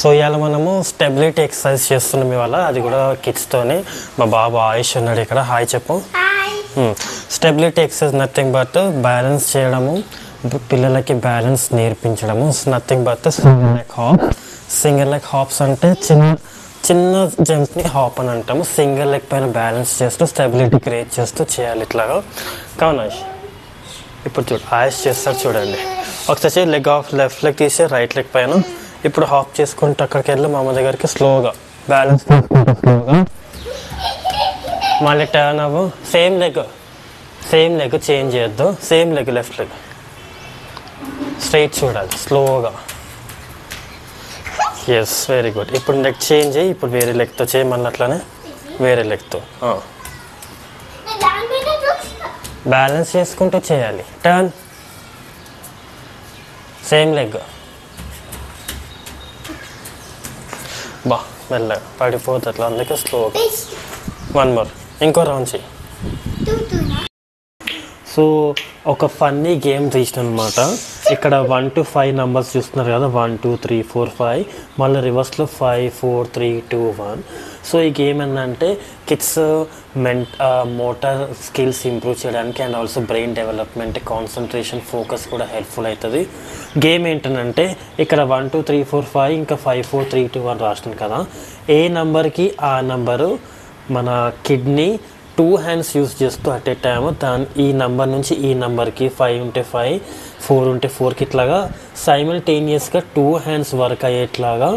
So ఇవాళ మనము stability exercise చేస్తున్నాం ఇవాళ, అది కూడా కిడ్స్తోని. మా బాబు ఆయుష్ ఉన్నాడు ఇక్కడ, హాయ్ చెప్పు. Stability exercise nothing but balance చేయడము, పిల్లలకి బ్యాలెన్స్ నేర్పించడము. Nothing but single leg hop. Single leg hops అంటే చిన్న చిన్న జంప్ని హాప్ అని అంటాము. సింగిల్ లెగ్ పైన బ్యాలెన్స్ చేస్తూ స్టెబిలిటీ క్రియేట్ చేస్తూ చేయాలి ఇట్లాగా. కావున ఇప్పుడు చూడు ఆయుష్ చేస్తారు చూడండి. ఒకసారి లెగ్ ఆఫ్ లెఫ్ట్ లెగ్ తీసి రైట్ లెగ్ పైన ఇప్పుడు హాప్ చేసుకుంటూ అక్కడికి వెళ్ళి మా అమ్మ దగ్గరికి స్లోగా బ్యాలెన్స్ చేసుకుంటూ స్లోగా మళ్ళీ టర్న్ అవ్వు. సేమ్ లెగ్ చేంజ్ చేయొద్దు. Same leg left leg straight చూడాలి స్లోగా. Yes very good. ఇప్పుడు లెగ్ చేంజ్ అయ్యి ఇప్పుడు వేరే లెగ్తో చేయమని అట్లానే వేరే లెగ్తో బ్యాలెన్స్ చేసుకుంటూ చేయాలి. Turn same leg. బా మెల్లగా పడిపోతుంది అట్లా, అందుకే స్లోగా. వన్ మోర్, ఇంకో రౌండ్ చెయ్యి. సో ఒక ఫన్నీ గేమ్ తీసిన అనమాట. ఇక్కడ 1 to 5 నెంబర్స్ చూస్తున్నారు కదా, 1 2 3 4 5, మళ్ళీ రివర్స్లో 5 4 3 2 1. సో ఈ గేమ్ ఏంటంటే కిడ్స్ మోటార్ స్కిల్స్ ఇంప్రూవ్ చేయడానికి and also brain development, concentration, focus కూడా హెల్ప్ఫుల్ అవుతుంది. గేమ్ ఏంటంటే ఇక్కడ 1 2 3 4 5 ఇంకా 5 4 3 2 1 రాస్తుంది కదా, ఏ నెంబర్కి ఆ నెంబరు మన కిడ్నీ 2 hands యూస్ చేస్తూ అట్ ఏ టైమ్ ఈ నెంబర్ నుంచి ఈ నెంబర్కి 5 ఉంటే 5 4 ఉంటే 4కి ఇట్లాగా సైమల్టేనియస్గా 2 hands వర్క్ అయ్యేట్లాగా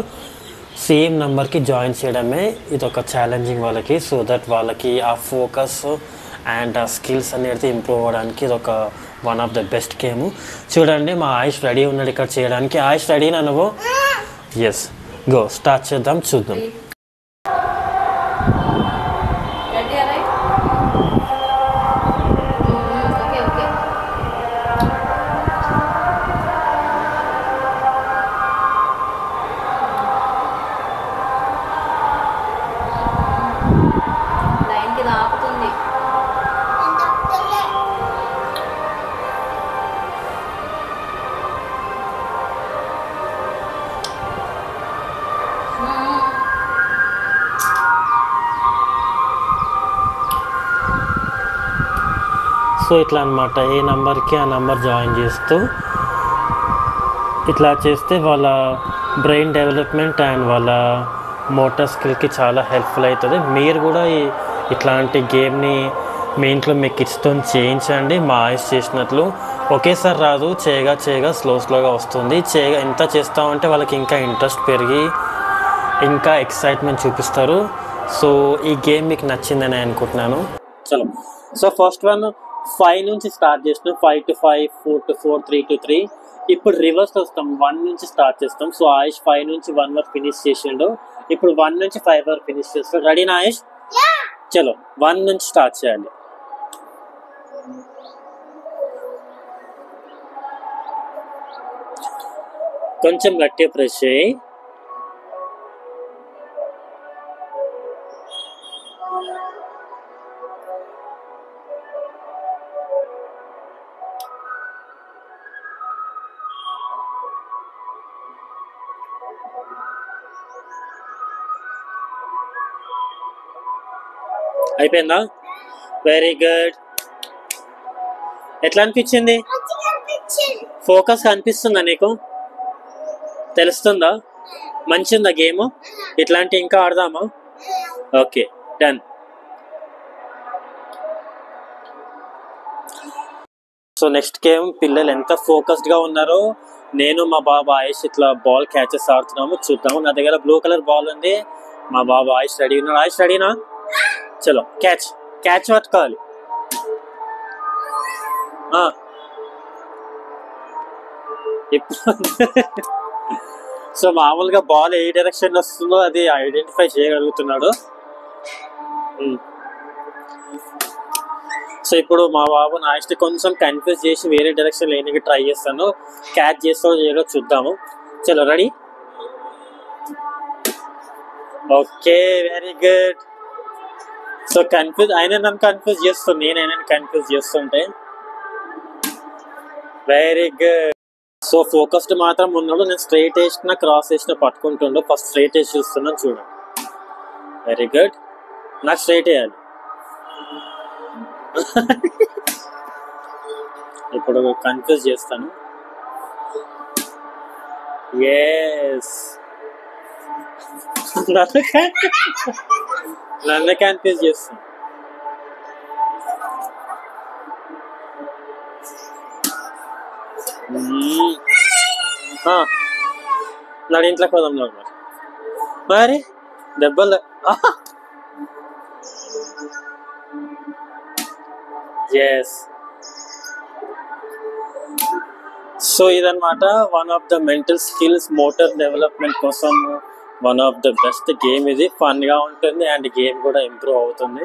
సేమ్ నెంబర్కి జాయిన్ చేయడమే ఇది ఒక ఛాలెంజింగ్ వాళ్ళకి. సో దట్ వాళ్ళకి ఆ ఫోకస్ అండ్ ఆ స్కిల్స్ అనేది ఇంప్రూవ్ అవ్వడానికి ఇది ఒక one of the best game. చూడండి మా ఆయుష్ రెడీ ఉన్నాడు ఇక్కడ చేయడానికి. ఆయుష్ రెడీనా నువ్వు? ఎస్, గో స్టార్ట్ చేద్దాం, చూద్దాం. సో ఇట్లా అనమాట, ఏ నెంబర్కి ఆ నెంబర్ జాయిన్ చేస్తూ ఇట్లా చేస్తే వాళ్ళ బ్రెయిన్ డెవలప్మెంట్ అండ్ వాళ్ళ మోటార్ స్కిల్కి చాలా హెల్ప్ఫుల్ అవుతుంది. మీరు కూడా ఇట్లాంటి గేమ్ని మీ ఇంట్లో మీ కిడ్స్తో చేయించండి. మా ఆయుష్ చేసినట్లు ఒకేసారి రాదు, చేయగా స్లోగా వస్తుంది. ఎంత చేస్తామంటే వాళ్ళకి ఇంకా ఇంట్రెస్ట్ పెరిగి ఇంకా ఎక్సైట్మెంట్ చూపిస్తారు. సో ఈ గేమ్ మీకు నచ్చిందని అనుకుంటున్నాను. చలో, సో ఫస్ట్ వన్ 5 నుంచి స్టార్ట్ చేస్తున్నాం. 5 to 5, 4 to 4, 3 to 3. ఇప్పుడు రివర్స్ వస్తాం, 1 నుంచి స్టార్ట్ చేస్తాం. సో ఆయుష్ 5 నుంచి 1 వరకు ఫినిష్ చేసిండు. ఇప్పుడు 1 నుంచి 5 వరకు ఫినిష్ చేస్తాడు. రెడీనా ఆయుష్? చలో 1 నుంచి స్టార్ట్ చేయాలి. కొంచెం గట్టిగా ప్రెస్ చేయి. అయిపోయిందా? Very good. ఎట్లా అనిపించింది? ఫోకస్ కనిపిస్తుందా నీకు? తెలుస్తుందా? మంచిదా గేమ్? ఇట్లాంటి ఇంకా ఆడదామా? Okay, done. So next game పిల్లలు ఎంత ఫోకస్డ్గా ఉన్నారో నేను మా బాబు ఆయుష్ ఇట్లా బాల్ క్యాచెస్ ఆడుతున్నాము, చూద్దాము. నా దగ్గర బ్లూ కలర్ బాల్ ఉంది. మా బాబు ఆయుష్ రెడీ ఉన్నాడు. ఆయుష్ రెడీనా? చలో క్యాచ్ పట్టుకోవాలి. సో మామూలుగా బాల్ ఏ డైరెక్షన్ వస్తుందో అది ఐడెంటిఫై చేయగలుగుతున్నాడు. సో ఇప్పుడు మా బాబు నాయస్ట్ కొంచెం కన్ఫ్యూజ్ చేసి వేరే డైరెక్షన్ లేనికి ట్రై చేస్తాను. క్యాచ్ చేస్తాడో చేయడో చూద్దాము. చలో ready? Okay, very good. So ఆయన నన్ను కన్ఫ్యూజ్ చేస్తుంది, నేను కన్ఫ్యూజ్ చేస్తుంటే. Very good. సో ఫోకస్డ్ మాత్రం ఉన్నాడు. నేను స్ట్రైట్ వేసిన క్రాస్ వేసిన పట్టుకుంటుండో. ఫస్ట్ స్ట్రైట్ వేసి చూస్తున్నాను చూడు. Very good. నాకు స్ట్రైట్ వేయాలి. ఇప్పుడు కన్ఫ్యూజ్ చేస్తాను. ఎస్, నన్ను కన్ఫ్యూజ్ చేస్తాను. నాడు ఇంట్లోకి పోదాం మరి దెబ్బలు. ఎస్. సో ఇదన్నమాట one of the mental skills motor development కోసం one of the best game. ఇది ఫన్ గా ఉంటుంది అండ్ గేమ్ కూడా ఇంప్రూవ్ అవుతుంది.